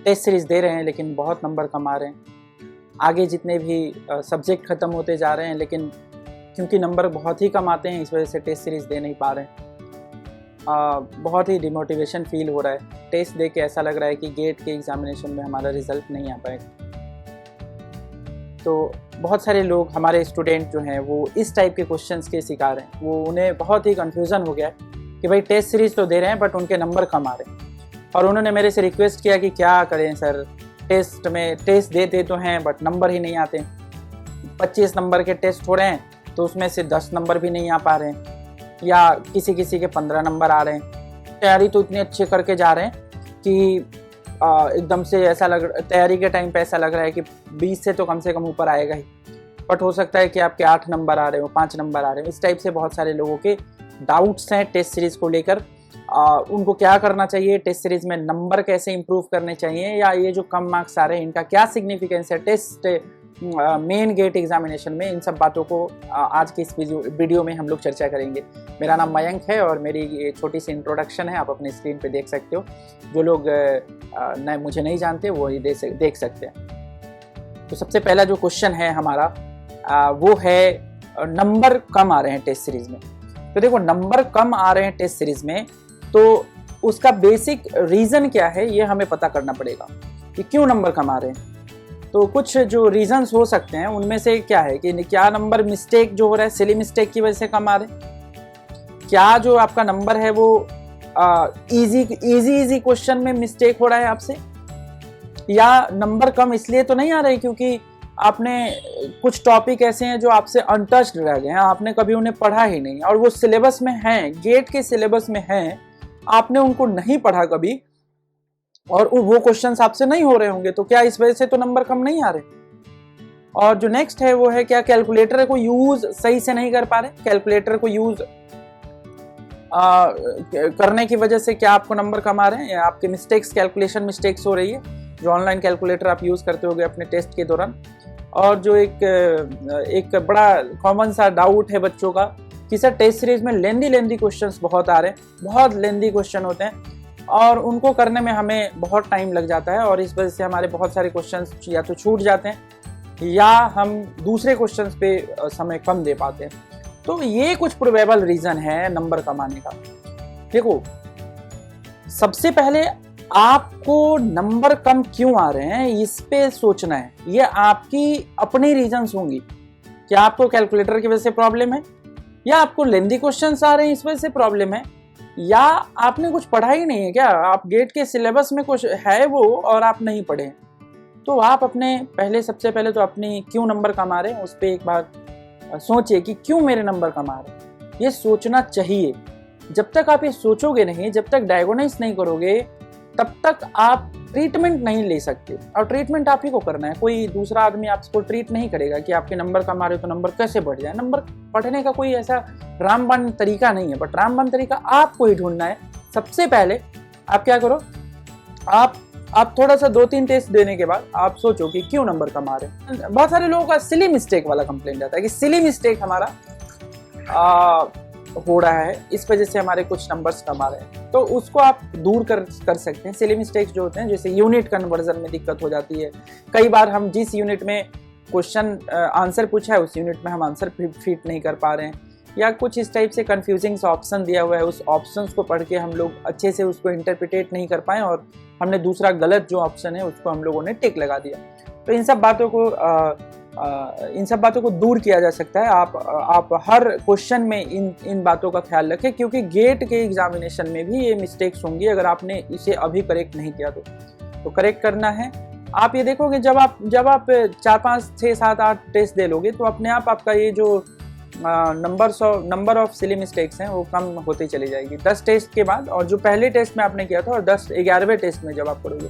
Test series दे रहे हैं लेकिन बहुत नंबर कम आ रहे हैं। आगे जितने भी सब्जेक्ट ख़त्म होते जा रहे हैं, लेकिन क्योंकि नंबर बहुत ही कम आते हैं इस वजह से टेस्ट सीरीज दे नहीं पा रहे हैं। बहुत ही डिमोटिवेशन फील हो रहा है। टेस्ट दे के ऐसा लग रहा है कि गेट के एग्ज़ामिनेशन में हमारा रिज़ल्ट नहीं आ पाएगा। तो बहुत सारे लोग, हमारे स्टूडेंट जो हैं, वो इस टाइप के क्वेश्चंस के शिकार हैं। वो उन्हें बहुत ही कन्फ्यूज़न हो गया है कि भाई टेस्ट सीरीज़ तो दे रहे हैं बट उनके नंबर कम आ रहे हैं। और उन्होंने मेरे से रिक्वेस्ट किया कि क्या करें सर, टेस्ट देते तो हैं बट नंबर ही नहीं आते। 25 नंबर के टेस्ट हो रहे हैं तो उसमें से 10 नंबर भी नहीं आ पा रहे हैं, या किसी किसी के 15 नंबर आ रहे हैं। तैयारी तो इतनी अच्छे करके जा रहे हैं कि एकदम से ऐसा तैयारी के टाइम पे ऐसा लग रहा है कि 20 से तो कम से कम ऊपर आएगा ही, बट हो सकता है कि आपके 8 नंबर आ रहे हो, 5 नंबर आ रहे हो। इस टाइप से बहुत सारे लोगों के डाउट्स हैं टेस्ट सीरीज़ को लेकर। उनको क्या करना चाहिए, टेस्ट सीरीज़ में नंबर कैसे इंप्रूव करने चाहिए, या ये जो कम मार्क्स आ रहे हैं इनका क्या सिग्निफिकेंस है टेस्ट मेन गेट एग्जामिनेशन में, इन सब बातों को आज के इस वीडियो में हम लोग चर्चा करेंगे। मेरा नाम मयंक है और मेरी ये छोटी सी इंट्रोडक्शन है, आप अपने स्क्रीन पे देख सकते हो। जो लोग मुझे नहीं जानते वो ये देख सकते हैं। तो सबसे पहला जो क्वेश्चन है हमारा वो है नंबर कम आ रहे हैं टेस्ट सीरीज़ में। तो देखो, नंबर कम आ रहे हैं टेस्ट सीरीज़ में तो उसका बेसिक रीज़न क्या है ये हमें पता करना पड़ेगा कि क्यों नंबर कम आ रहे हैं। तो कुछ जो रीजंस हो सकते हैं उनमें से क्या है कि क्या नंबर मिस्टेक जो हो रहा है, सिली मिस्टेक की वजह से कम आ रहे हैं, क्या जो आपका नंबर है वो इजी क्वेश्चन में मिस्टेक हो रहा है आपसे, या नंबर कम इसलिए तो नहीं आ रहे क्योंकि आपने कुछ टॉपिक ऐसे हैं जो आपसे अनटच्ड रह गए हैं, आपने कभी उन्हें पढ़ा ही नहीं और वो सिलेबस में हैं, गेट के सिलेबस में हैं, आपने उनको नहीं पढ़ा कभी और वो क्वेश्चंस आपसे नहीं हो रहे होंगे, तो क्या इस वजह से तो नंबर कम नहीं आ रहे। और जो नेक्स्ट है वो है क्या कैलकुलेटर को यूज सही से नहीं कर पा रहे। कैलकुलेटर को यूज करने की वजह से क्या आपको नंबर कम आ रहे हैं, या आपके मिस्टेक्स, कैलकुलेशन मिस्टेक्स हो रही है जो ऑनलाइन कैलकुलेटर आप यूज करते होगे अपने टेस्ट के दौरान। और जो एक बड़ा कॉमन सा डाउट है बच्चों का कि सर टेस्ट सीरीज में लेंदी क्वेश्चंस बहुत आ रहे हैं, बहुत लेंदी क्वेश्चन होते हैं और उनको करने में हमें बहुत टाइम लग जाता है और इस वजह से हमारे बहुत सारे क्वेश्चंस या तो छूट जाते हैं या हम दूसरे क्वेश्चंस पे समय कम दे पाते हैं। तो ये कुछ प्रोबेबल रीज़न है नंबर कम आने का। देखो, सबसे पहले आपको नंबर कम क्यों आ रहे हैं इस पे सोचना है। ये आपकी अपनी रीजंस होंगी। क्या आपको कैलकुलेटर की वजह से प्रॉब्लम है, या आपको लेंदी क्वेश्चंस आ रहे हैं इस वजह से प्रॉब्लम है, या आपने कुछ पढ़ा ही नहीं है, क्या आप गेट के सिलेबस में कुछ है वो और आप नहीं पढ़े। तो आप अपने सबसे पहले तो अपनी क्यों नंबर कम आ रहे हैं उस पर एक बार सोचिए कि क्यों मेरे नंबर कम आ रहे हैं। ये सोचना चाहिए। जब तक आप ये सोचोगे नहीं, जब तक डायग्नोसिस नहीं करोगे, तब तक आप ट्रीटमेंट नहीं ले सकते। और ट्रीटमेंट आप ही को करना है, कोई दूसरा आदमी आपको ट्रीट नहीं करेगा कि आपके नंबर कम आ रहे हो तो नंबर कैसे बढ़ जाए। नंबर पढ़ने का कोई ऐसा रामबाण तरीका नहीं है, बट रामबाण तरीका आपको ही ढूंढना है। सबसे पहले आप क्या करो, आप थोड़ा सा 2-3 टेस्ट देने के बाद आप सोचो कि क्यों नंबर कम आ रहे हैं। बहुत सारे लोगों का सिली मिस्टेक वाला कंप्लेंट जाता है कि सिली मिस्टेक हमारा हो रहा है, इस वजह से हमारे कुछ नंबर्स कम आ रहे हैं। तो उसको आप दूर कर सकते हैं। सिली मिस्टेक्स जो होते हैं, जैसे यूनिट कन्वर्जन में दिक्कत हो जाती है। कई बार हम जिस यूनिट में क्वेश्चन आंसर पूछा है उस यूनिट में हम आंसर फिट नहीं कर पा रहे हैं, या कुछ इस टाइप से कन्फ्यूजिंग ऑप्शन दिया हुआ है, उस ऑप्शंस को पढ़ के हम लोग अच्छे से उसको इंटरप्रिटेट नहीं कर पाए और हमने दूसरा गलत जो ऑप्शन है उसको हम लोगों ने टिक लगा दिया। तो इन सब बातों को दूर किया जा सकता है। आप हर क्वेश्चन में इन बातों का ख्याल रखें, क्योंकि गेट के एग्जामिनेशन में भी ये मिस्टेक्स होंगी अगर आपने इसे अभी करेक्ट नहीं किया तो करेक्ट करना है। आप ये देखोगे जब आप 4, 5, 6, 7, 8 टेस्ट दे लोगे तो अपने आप आपका ये जो नंबर ऑफ सिली मिस्टेक्स हैं वो कम होती चली जाएगी 10 टेस्ट के बाद। और जो पहले टेस्ट में आपने किया था और 11वें टेस्ट में जब आप करोगे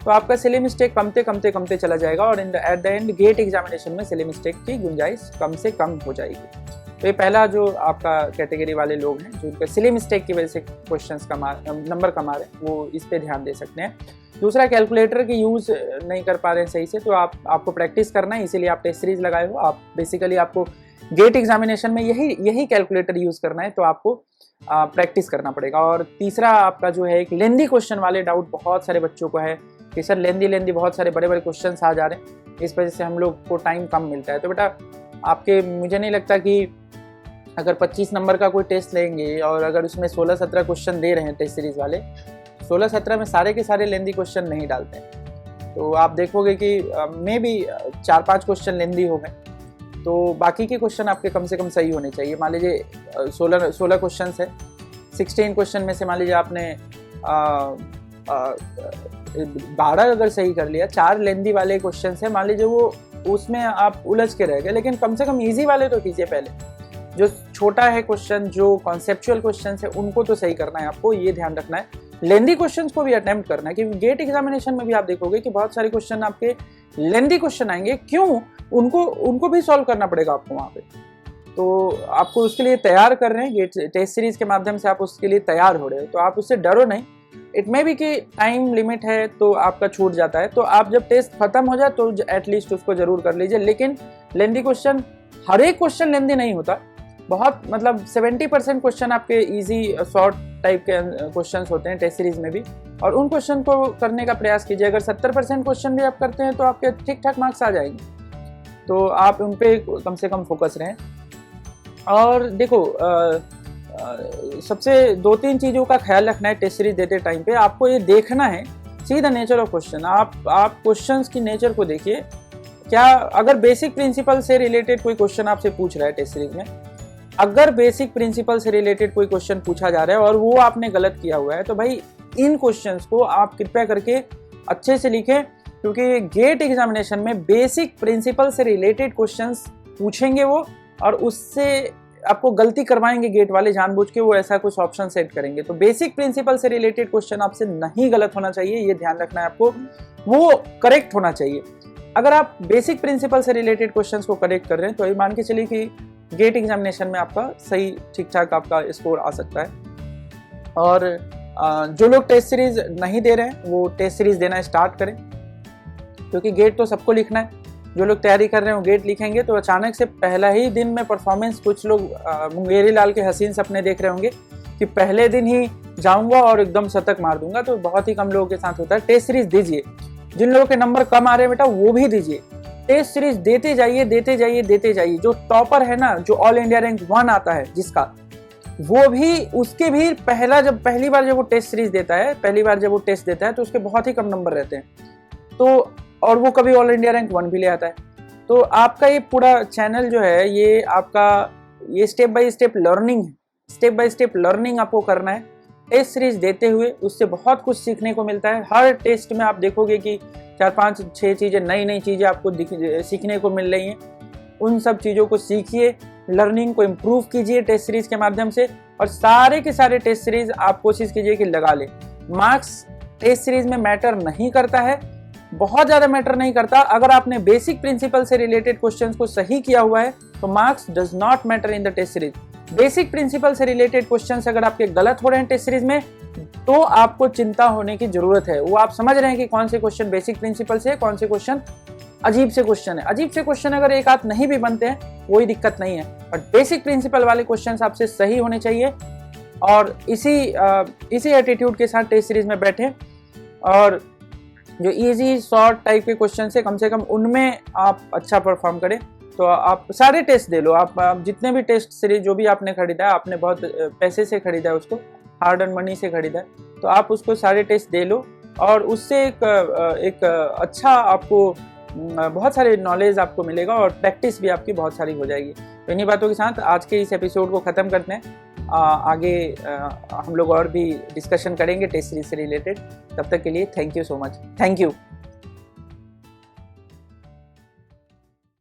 तो आपका सिली मिस्टेक कमते चला जाएगा और at the end GATE examination में सिली मिस्टेक की गुंजाइश कम से कम हो जाएगी। तो ये पहला जो आपका कैटेगरी वाले लोग हैं जो उनके सिली मिस्टेक की वजह से क्वेश्चंस नंबर कमा रहे हैं, वो इस पे ध्यान दे सकते हैं। दूसरा, कैलकुलेटर की यूज़ नहीं कर पा रहे हैं सही से, तो आपको प्रैक्टिस करना है, इसीलिए आप टेस्ट सीरीज लगाए हो। आप बेसिकली आपको गेट एग्जामिनेशन में यही कैलकुलेटर यूज़ करना है, तो आपको प्रैक्टिस करना पड़ेगा। और तीसरा आपका जो है एक लेंदी क्वेश्चन वाले डाउट बहुत सारे बच्चों को है कि सर लेंदी बहुत सारे बड़े क्वेश्चंस आ जा रहे हैं, इस वजह से हम लोग को टाइम कम मिलता है। तो बेटा आपके, मुझे नहीं लगता कि अगर 25 नंबर का कोई टेस्ट लेंगे और अगर उसमें 16-17 क्वेश्चन दे रहे हैं टेस्ट सीरीज़ वाले, 16-17 में सारे के सारे लेंदी क्वेश्चन नहीं डालते हैं। तो आप देखोगे कि मे भी 4-5 क्वेश्चन लेंदी हो गए, तो बाकी के क्वेश्चन आपके कम से कम सही होने चाहिए। मान लीजिए 16 क्वेश्चन है, 16 क्वेश्चन में से मान लीजिए आपने 12 अगर सही कर लिया, 4 लेंदी वाले क्वेश्चन है, मान लीजिए वो उसमें आप उलझ के रह गए, लेकिन कम से कम इजी वाले तो कीजिए पहले। जो छोटा है क्वेश्चन, जो कॉन्सेप्चुअल क्वेश्चन है, उनको तो सही करना है आपको, ये ध्यान रखना है। लेंदी क्वेश्चंस को भी अटेम्प्ट करना है, क्योंकि गेट एग्जामिनेशन में भी आप देखोगे कि बहुत सारे क्वेश्चन आपके लेंदी क्वेश्चन आएंगे। क्यों? उनको भी सॉल्व करना पड़ेगा आपको वहाँ पे। तो आपको उसके लिए तैयार कर रहे हैं, गेट टेस्ट सीरीज के माध्यम से आप उसके लिए तैयार हो रहे हो, तो आप उससे डरो नहीं। इट मे बी कि टाइम लिमिट है तो आपका छूट जाता है, तो आप जब टेस्ट खत्म हो जाए तो एटलीस्ट उसको जरूर कर लीजिए। लेकिन लेंदी क्वेश्चन, हर एक क्वेश्चन लेंदी नहीं होता, बहुत मतलब 70% क्वेश्चन आपके इजी शॉर्ट टाइप के क्वेश्चंस होते हैं टेस्ट सीरीज में भी, और उन क्वेश्चन को करने का प्रयास कीजिए। अगर 70% क्वेश्चन भी आप करते हैं तो आपके ठीक ठाक मार्क्स आ जाएंगे, तो आप उन पे कम से कम फोकस रहें। और देखो सबसे 2-3 चीज़ों का ख्याल रखना है टेस्ट सीरीज देते टाइम पे। आपको ये देखना है, see the nature of question. आप क्वेश्चंस की नेचर को देखिए। क्या अगर बेसिक प्रिंसिपल से रिलेटेड कोई क्वेश्चन आपसे पूछ रहा है टेस्ट सीरीज में, अगर बेसिक प्रिंसिपल से रिलेटेड कोई क्वेश्चन पूछा जा रहा है और वो आपने गलत किया हुआ है, तो भाई इन क्वेश्चंस को आप कृपया करके अच्छे से लिखें, क्योंकि गेट एग्जामिनेशन में बेसिक प्रिंसिपल से रिलेटेड क्वेश्चंस पूछेंगे वो, और उससे आपको गलती करवाएंगे गेट वाले जानबूझ के, वो ऐसा कुछ ऑप्शन सेट करेंगे। तो बेसिक प्रिंसिपल से रिलेटेड क्वेश्चन आपसे नहीं गलत होना चाहिए, ये ध्यान रखना है आपको, वो करेक्ट होना चाहिए। अगर आप बेसिक प्रिंसिपल से रिलेटेड क्वेश्चंस को करेक्ट कर रहे हैं तो ये मान के चलिए कि गेट एग्जामिनेशन में आपका सही ठीक ठाक आपका स्कोर आ सकता है। और जो लोग टेस्ट सीरीज नहीं दे रहे हैं वो टेस्ट सीरीज देना स्टार्ट करें, क्योंकि गेट तो सबको लिखना है। जो लोग तैयारी कर रहे हैं वो गेट लिखेंगे तो अचानक से पहला ही दिन में परफॉर्मेंस, कुछ लोग मुंगेरी लाल के हसीन सपने देख रहे होंगे कि पहले दिन ही जाऊंगा और एकदम शतक मार दूंगा, तो बहुत ही कम लोगों के साथ होता है। टेस्ट सीरीज दीजिए, जिन लोगों के नंबर कम आ रहे हैं बेटा वो भी दीजिए, टेस्ट सीरीज देते जाइए देते जाइए देते जाइए। जो टॉपर है ना, जो ऑल इंडिया रैंक 1 आता है जिसका, वो भी, उसके भी पहली बार जब वो टेस्ट सीरीज देता है, पहली बार जब वो टेस्ट देता है तो उसके बहुत ही कम नंबर रहते हैं, तो और वो कभी ऑल इंडिया रैंक 1 भी ले आता है। तो आपका ये पूरा चैनल जो है, ये आपका ये स्टेप बाय स्टेप लर्निंग है, स्टेप बाय स्टेप लर्निंग आपको करना है। टेस्ट सीरीज देते हुए उससे बहुत कुछ सीखने को मिलता है। हर टेस्ट में आप देखोगे कि 4-5-6 चीज़ें, नई चीज़ें आपको सीखने को मिल रही हैं। उन सब चीज़ों को सीखिए, लर्निंग को इम्प्रूव कीजिए टेस्ट सीरीज के माध्यम से, और सारे के सारे टेस्ट सीरीज आप कोशिश कीजिए कि लगा ले। मार्क्स टेस्ट सीरीज में मैटर नहीं करता है, बहुत ज़्यादा मैटर नहीं करता। अगर आपने बेसिक प्रिंसिपल से रिलेटेड क्वेश्चंस को सही किया हुआ है तो marks does not matter in the test series. Basic principle से रिलेटेड क्वेश्चंस अगर आपके गलत हो रहे हैं टेस्ट सीरीज में, तो आपको चिंता होने की जरूरत है। वो आप समझ रहे हैं कि कौन से क्वेश्चन बेसिक प्रिंसिपल से है, कौन से क्वेश्चन अजीब से क्वेश्चन है। अजीब से क्वेश्चन अगर एक आध नहीं भी बनते हैं कोई दिक्कत नहीं है, बट बेसिक प्रिंसिपल वाले क्वेश्चन आपसे सही होने चाहिए। और इसी एटीट्यूड के साथ टेस्ट सीरीज में बैठे, और जो इजी शॉर्ट टाइप के क्वेश्चन है कम से कम उनमें आप अच्छा परफॉर्म करें। तो आप सारे टेस्ट दे लो, आप जितने भी टेस्ट सीरीज जो भी आपने खरीदा है, आपने बहुत पैसे से खरीदा है उसको, हार्ड एंड मनी से खरीदा है, तो आप उसको सारे टेस्ट दे लो, और उससे एक अच्छा आपको बहुत सारे नॉलेज आपको मिलेगा, और प्रैक्टिस भी आपकी बहुत सारी हो जाएगी। तो इन्हीं बातों के साथ आज के इस एपिसोड को ख़त्म करते हैं। आगे हम लोग और भी डिस्कशन करेंगे टेस्ट सीरीज से रिलेटेड। तब तक के लिए thank you so much. Thank you.